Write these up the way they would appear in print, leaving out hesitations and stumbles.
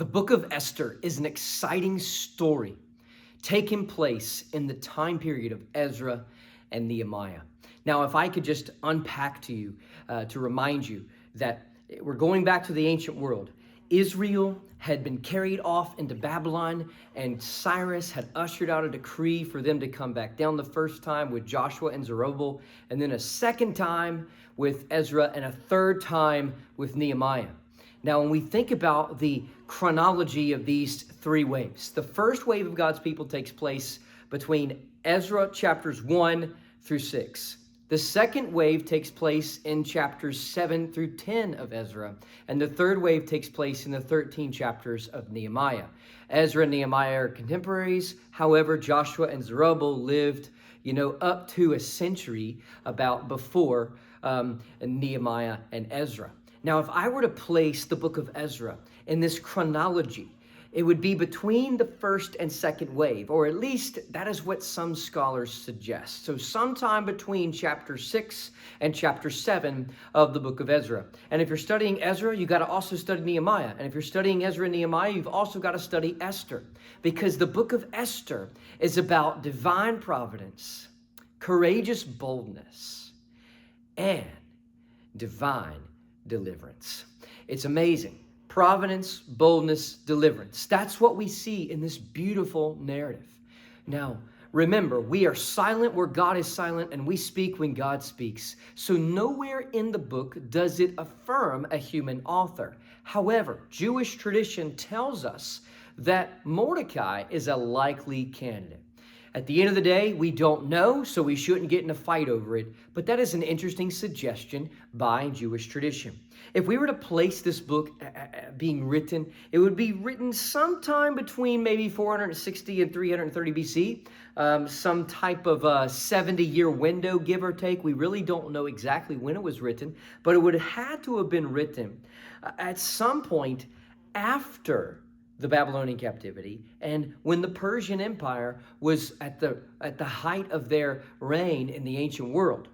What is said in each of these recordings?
The book of Esther is an exciting story taking place in the time period of Ezra and Nehemiah. Now, if I could just unpack to you, to remind you that we're going back to the ancient world. Israel had been carried off into Babylon, and Cyrus had ushered out a decree for them to come back down the first time with Joshua and Zerubbabel, and then a second time with Ezra, and a third time with Nehemiah. Now, when we think about the chronology of these three waves, the first wave of God's people takes place between Ezra chapters 1 through 6. The second wave takes place in chapters 7 through 10 of Ezra, and the third wave takes place in the 13 chapters of Nehemiah. Ezra and Nehemiah are contemporaries. However, Joshua and Zerubbabel lived, up to a century about before Nehemiah and Ezra. Now, if I were to place the book of Ezra in this chronology, it would be between the first and second wave, or at least that is what some scholars suggest. So sometime between chapter 6 and chapter 7 of the book of Ezra. And if you're studying Ezra, you got to also study Nehemiah. And if you're studying Ezra and Nehemiah, you've also got to study Esther, because the book of Esther is about divine providence, courageous boldness, and divine deliverance. It's amazing. Providence, boldness, deliverance. That's what we see in this beautiful narrative. Now, remember, we are silent where God is silent, and we speak when God speaks. So nowhere in the book does it affirm a human author. However, Jewish tradition tells us that Mordecai is a likely candidate. At the end of the day, we don't know, so we shouldn't get in a fight over it. But that is an interesting suggestion by Jewish tradition. If we were to place this book being written, it would be written sometime between maybe 460 and 330 BC, some type of a 70-year window, give or take. We really don't know exactly when it was written, but it would have had to have been written at some point after the Babylonian captivity, and when the Persian Empire was at the height of their reign in the ancient world.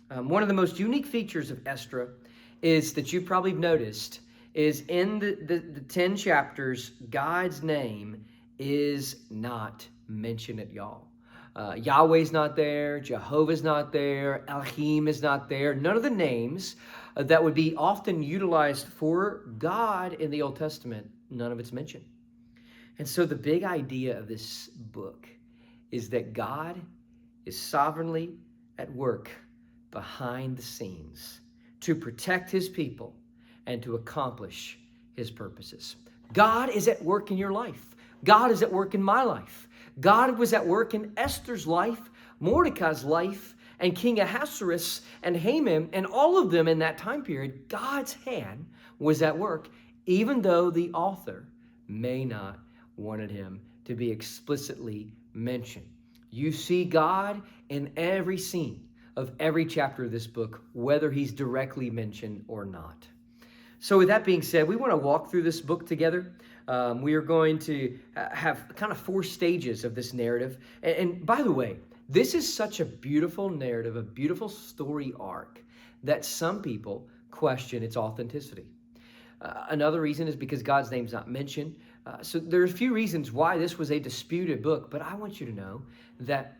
One of the most unique features of Esther is that you probably noticed is in the 10 chapters, God's name is not mentioned at all. Yahweh's not there, Jehovah's not there, Elohim is not there. None of the names that would be often utilized for God in the Old Testament, none of it's mentioned. And so the big idea of this book is that God is sovereignly at work behind the scenes to protect his people and to accomplish his purposes. God is at work in your life. God is at work in my life. God was at work in Esther's life, Mordecai's life, and King Ahasuerus and Haman, and all of them in that time period. God's hand was at work, even though the author may not wanted him to be explicitly mentioned. You see God in every scene of every chapter of this book, whether he's directly mentioned or not. So with that being said, we want to walk through this book together. We are going to have kind of 4 stages of this narrative. And by the way, this is such a beautiful narrative, a beautiful story arc, that some people question its authenticity. Another reason is because God's name's not mentioned. So there's a few reasons why this was a disputed book, but I want you to know that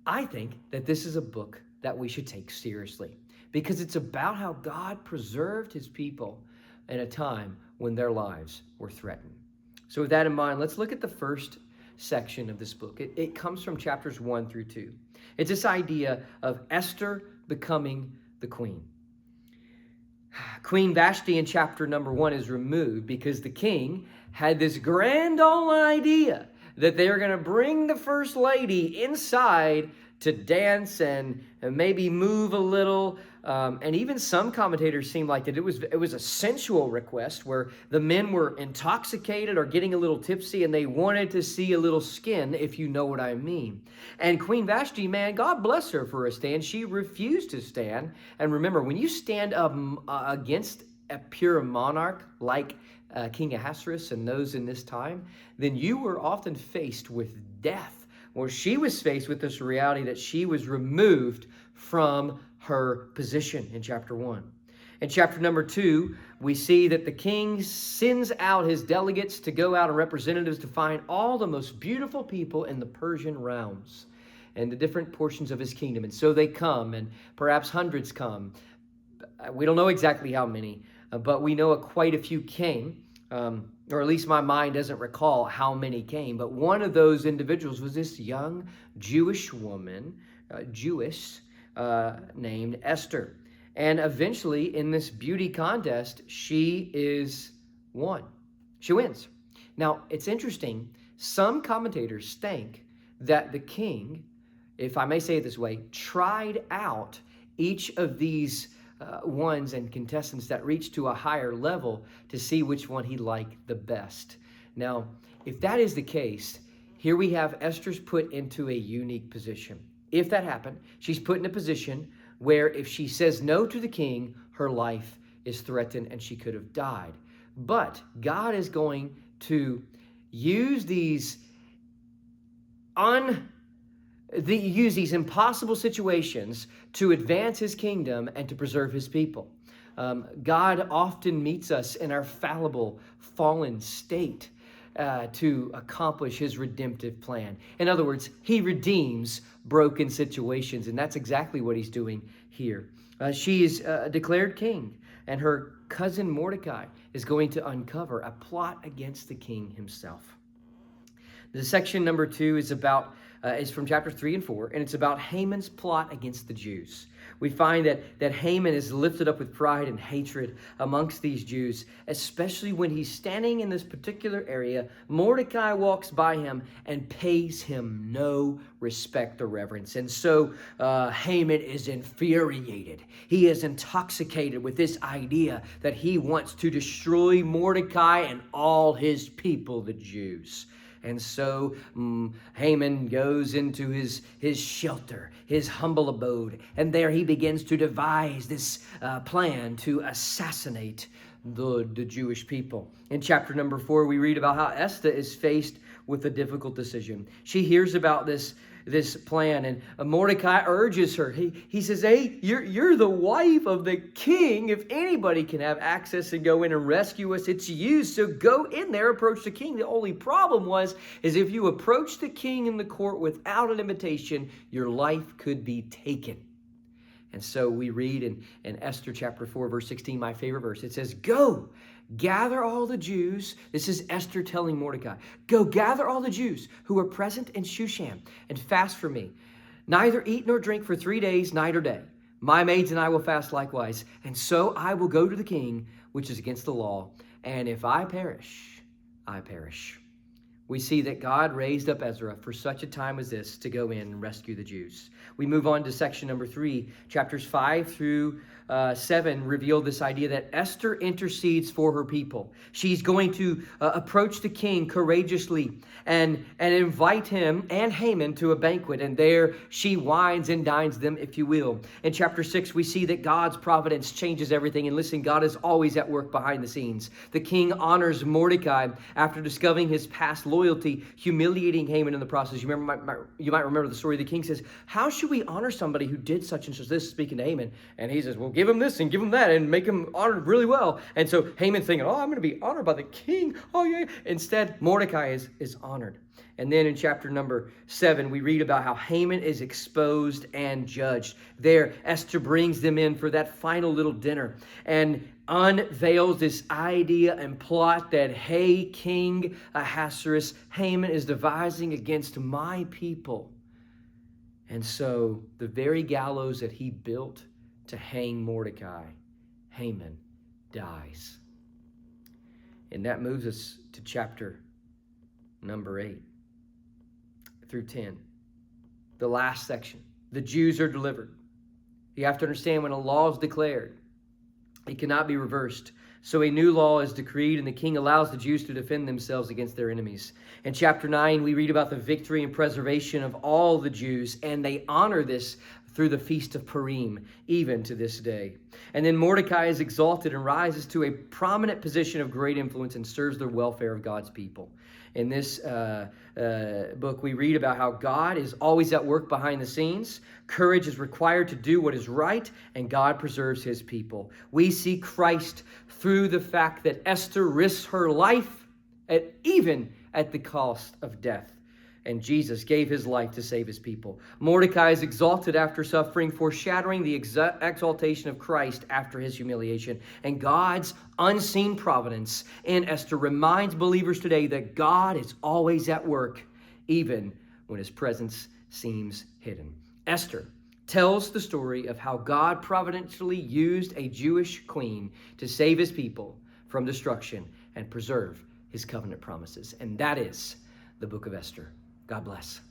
I think that this is a book that we should take seriously, because it's about how God preserved his people in a time when their lives were threatened. So with that in mind, let's look at the first section of this book. It comes from chapters 1 through 2. It's this idea of Esther becoming the queen. Queen Vashti in chapter number 1 is removed because the king had this grand old idea that they were going to bring the first lady inside to dance and maybe move a little. And even some commentators seem like that it was a sensual request where the men were intoxicated or getting a little tipsy and they wanted to see a little skin, if you know what I mean. And Queen Vashti, man, God bless her for a stand. She refused to stand. And remember, when you stand up against a pure monarch like King Ahasuerus and those in this time, then you were often faced with death. Well, she was faced with this reality that she was removed from her position in chapter 1. In chapter number 2, we see that the king sends out his delegates to go out and representatives to find all the most beautiful people in the Persian realms and the different portions of his kingdom. And so they come, and perhaps hundreds come. We don't know exactly how many, but we know quite a few came, or at least my mind doesn't recall how many came. But one of those individuals was this young Jewish woman, named Esther. And eventually, in this beauty contest, she is won. She wins. Now, it's interesting. Some commentators think that the king, if I may say it this way, tried out each of these ones and contestants that reached to a higher level to see which one he liked the best. Now, if that is the case, here we have Esther's put into a unique position. If that happened, she's put in a position where if she says no to the king, her life is threatened and she could have died. But God is going to use these impossible situations to advance his kingdom and to preserve his people. God often meets us in our fallible, fallen state to accomplish his redemptive plan. In other words, he redeems broken situations, and that's exactly what he's doing here. She is declared king, and her cousin Mordecai is going to uncover a plot against the king himself. The section number 2 is from chapter 3 and 4, and it's about Haman's plot against the Jews. We find that Haman is lifted up with pride and hatred amongst these Jews, especially when he's standing in this particular area. Mordecai walks by him and pays him no respect or reverence. And so Haman is infuriated. He is intoxicated with this idea that he wants to destroy Mordecai and all his people, the Jews. And so Haman goes into his shelter, his humble abode, and there he begins to devise this plan to assassinate the Jewish people. In chapter number 4, we read about how Esther is faced with a difficult decision. She hears about this plan, and Mordecai urges her. He says, hey, you're the wife of the king. If anybody can have access and go in and rescue us, it's you. So go in there, approach the king. The only problem is if you approach the king in the court without an invitation, your life could be taken. And so we read in Esther chapter 4, verse 16, my favorite verse. It says, go, gather all the Jews. This is Esther telling Mordecai. Go gather all the Jews who are present in Shushan and fast for me. Neither eat nor drink for 3 days, night or day. My maids and I will fast likewise. And so I will go to the king, which is against the law. And if I perish, I perish. We see that God raised up Ezra for such a time as this to go in and rescue the Jews. We move on to section number 3. Chapters 5 through 7 reveal this idea that Esther intercedes for her people. She's going to approach the king courageously and invite him and Haman to a banquet. And there she wines and dines them, if you will. In chapter 6, we see that God's providence changes everything. And listen, God is always at work behind the scenes. The king honors Mordecai after discovering his past loyalty, humiliating Haman in the process. You might remember the story. The king says, how should we honor somebody who did such and such? This, speaking to Haman. And he says, well, give him this and give him that and make him honored really well. And so Haman's thinking, I'm going to be honored by the king. Oh, yeah. Instead, Mordecai is honored. And then in chapter number 7, we read about how Haman is exposed and judged. There, Esther brings them in for that final little dinner and unveils this idea and plot that, hey, King Ahasuerus, Haman is devising against my people. And so the very gallows that he built to hang Mordecai, Haman dies. And that moves us to chapter number 8 through 10. The last section. The Jews are delivered. You have to understand, when a law is declared, it cannot be reversed. So a new law is decreed, and the king allows the Jews to defend themselves against their enemies. In chapter 9, we read about the victory and preservation of all the Jews, and they honor this through the feast of Purim, even to this day. And then Mordecai is exalted and rises to a prominent position of great influence and serves the welfare of God's people. In this book, we read about how God is always at work behind the scenes. Courage is required to do what is right, and God preserves his people. We see Christ through the fact that Esther risks her life, even at the cost of death. And Jesus gave his life to save his people. Mordecai is exalted after suffering, foreshadowing the exaltation of Christ after his humiliation. And God's unseen providence in Esther reminds believers today that God is always at work, even when his presence seems hidden. Esther tells the story of how God providentially used a Jewish queen to save his people from destruction and preserve his covenant promises. And that is the book of Esther. God bless.